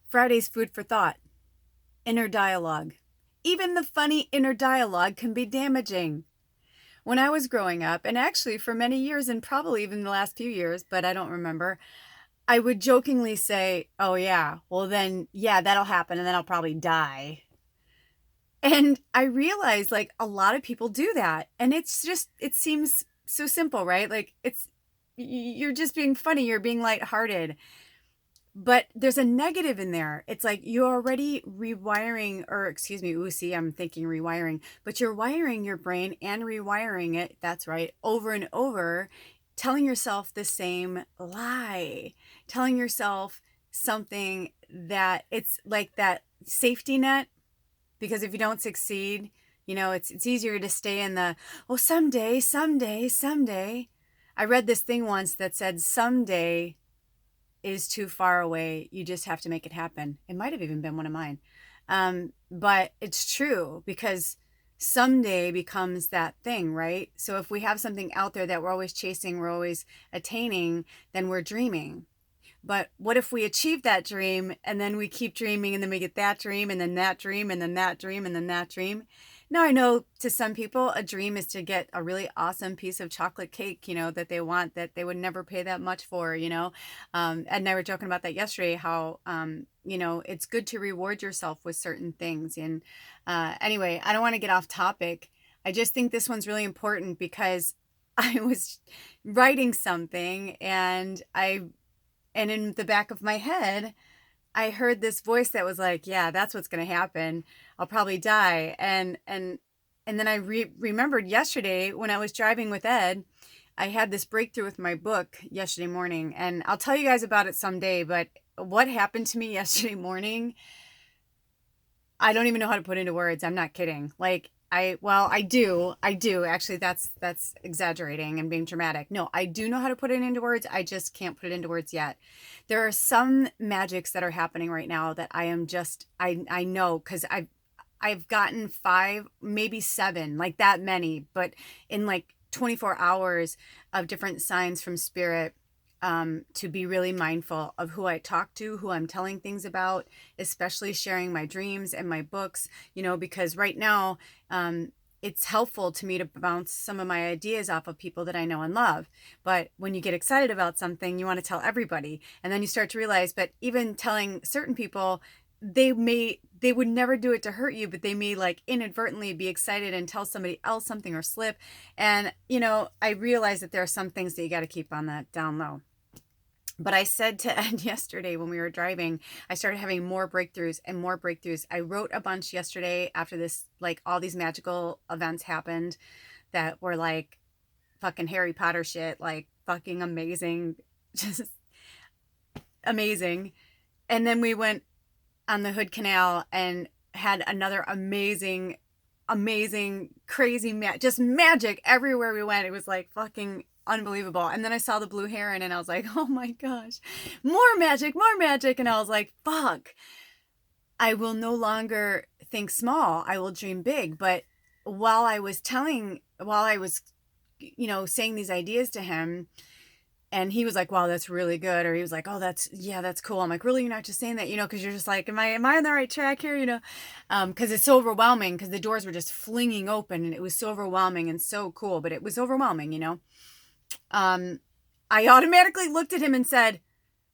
Friday's food for thought. Inner dialogue. Even the funny inner dialogue can be damaging. When I was growing up, and actually for many years, and probably even the last few years, but I don't remember, I would jokingly say, "Oh, yeah, well, then, yeah, that'll happen, and then I'll probably die." And I realized like a lot of people do that. And it's just, it seems so simple, right? Like you're just being funny, you're being lighthearted. But there's a negative in there. It's like you're already rewiring, or excuse me, ooh, see, I'm thinking rewiring, but you're wiring your brain and rewiring it, that's right, over and over, telling yourself the same lie, telling yourself something that it's like that safety net, because if you don't succeed, it's easier to stay in the, oh, someday, someday, someday. I read this thing once that said someday is too far away. You just have to make it happen. It might have even been one of mine. But it's true, because someday becomes that thing, right? So if we have something out there that we're always chasing, we're always attaining, then we're dreaming. But what if we achieve that dream and then we keep dreaming and then we get that dream and then that dream and then that dream and then that dream? Now, I know to some people, a dream is to get a really awesome piece of chocolate cake, that they want, that they would never pay that much for. Ed and I were joking about that yesterday, how, it's good to reward yourself with certain things. And anyway, I don't want to get off topic. I just think this one's really important because I was writing something and in the back of my head, I heard this voice that was like, yeah, that's what's going to happen. I'll probably die. And then I remembered yesterday when I was driving with Ed, I had this breakthrough with my book yesterday morning, and I'll tell you guys about it someday. But what happened to me yesterday morning, I don't even know how to put into words. I'm not kidding. Like, I do actually. That's exaggerating and being dramatic. No, I do know how to put it into words. I just can't put it into words yet. There are some magics that are happening right now that I know, because I've gotten 5, maybe 7, like that many, but in like 24 hours of different signs from spirit, to be really mindful of who I talk to, who I'm telling things about, especially sharing my dreams and my books, because right now, it's helpful to me to bounce some of my ideas off of people that I know and love. But when you get excited about something, you want to tell everybody. And then you start to realize, but even telling certain people, they would never do it to hurt you, but they may like inadvertently be excited and tell somebody else something or slip. And, I realize that there are some things that you got to keep on that down low. But I said to Ed yesterday when we were driving, I started having more breakthroughs and more breakthroughs. I wrote a bunch yesterday after this, like all these magical events happened that were like fucking Harry Potter shit, like fucking amazing, just amazing. And then we went on the Hood Canal and had another amazing, amazing, crazy, just magic everywhere we went. It was like fucking unbelievable. And then I saw the blue heron and I was like, oh my gosh, more magic, more magic. And I was like, fuck, I will no longer think small. I will dream big. But while I was saying these ideas to him, and he was like, wow, that's really good. Or he was like, oh, that's cool. I'm like, really? You're not just saying that, because you're just like, am I on the right track here? Because it's so overwhelming, because the doors were just flinging open and it was so overwhelming and so cool, but it was overwhelming. I automatically looked at him and said,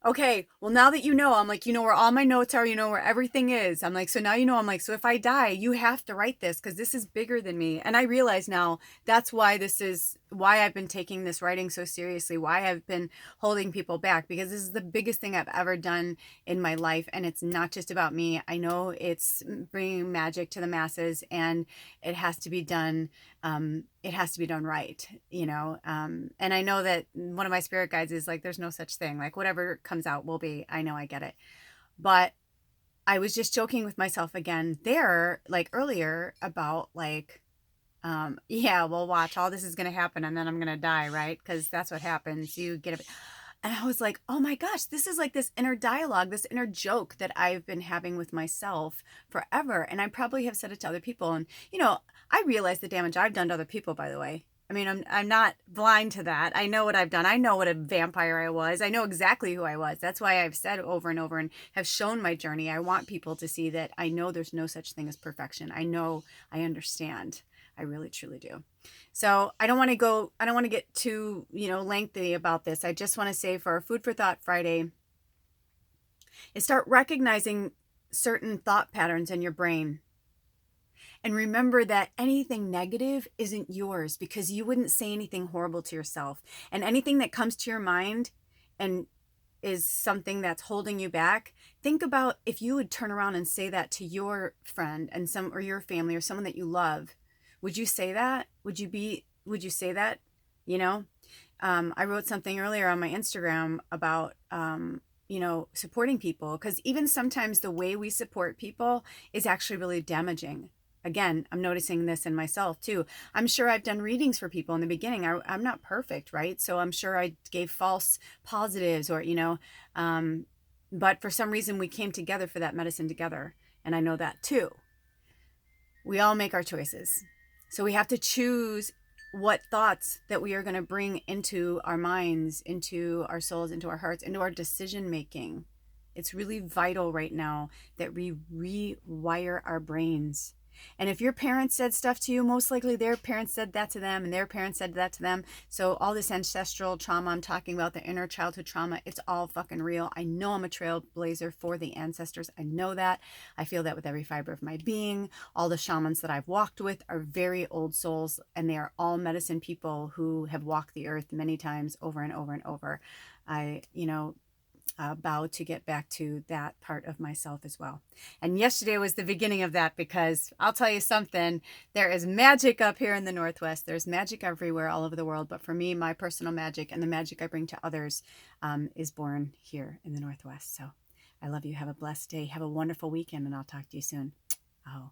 okay, well, now that I'm like, where all my notes are, where everything is. I'm like, so now I'm like, so if I die, you have to write this because this is bigger than me. And I realize now that's why I've been taking this writing so seriously, why I've been holding people back, because this is the biggest thing I've ever done in my life. And it's not just about me. I know it's bringing magic to the masses, and it has to be done. It has to be done right, and I know that one of my spirit guides is like, there's no such thing, like whatever comes out will be. I know, I get it. But I was just joking with myself again there, like earlier, about like, yeah, well, watch, all this is going to happen and then I'm going to die, right? Because that's what happens. You get it. And I was like, oh my gosh, this is like this inner dialogue, this inner joke that I've been having with myself forever. And I probably have said it to other people. And, I realize the damage I've done to other people, by the way. I mean, I'm not blind to that. I know what I've done. I know what a vampire I was. I know exactly who I was. That's why I've said over and over and have shown my journey. I want people to see that I know there's no such thing as perfection. I know, I understand. I really truly do. So I don't want to get too, lengthy about this. I just want to say for our Food for Thought Friday is start recognizing certain thought patterns in your brain. And remember that anything negative isn't yours because you wouldn't say anything horrible to yourself. And anything that comes to your mind and is something that's holding you back, think about if you would turn around and say that to your friend and or your family or someone that you love. Would you say that? Would you say that? You know, I wrote something earlier on my Instagram about, supporting people, because even sometimes the way we support people is actually really damaging. Again, I'm noticing this in myself too. I'm sure I've done readings for people in the beginning. I'm not perfect, right? So I'm sure I gave false positives or, but for some reason we came together for that medicine together. And I know that too. We all make our choices. So we have to choose what thoughts that we are going to bring into our minds, into our souls, into our hearts, into our decision making. It's really vital right now that we rewire our brains. And if your parents said stuff to you, most likely their parents said that to them and their parents said that to them. So all this ancestral trauma I'm talking about, the inner childhood trauma, it's all fucking real. I know I'm a trailblazer for the ancestors. I know that. I feel that with every fiber of my being. All the shamans that I've walked with are very old souls, and they are all medicine people who have walked the earth many times over and over and over. I bow to get back to that part of myself as well. And yesterday was the beginning of that, because I'll tell you something, there is magic up here in the Northwest. There's magic everywhere, all over the world. But for me, my personal magic and the magic I bring to others is born here in the Northwest. So I love you. Have a blessed day. Have a wonderful weekend, and I'll talk to you soon. Oh.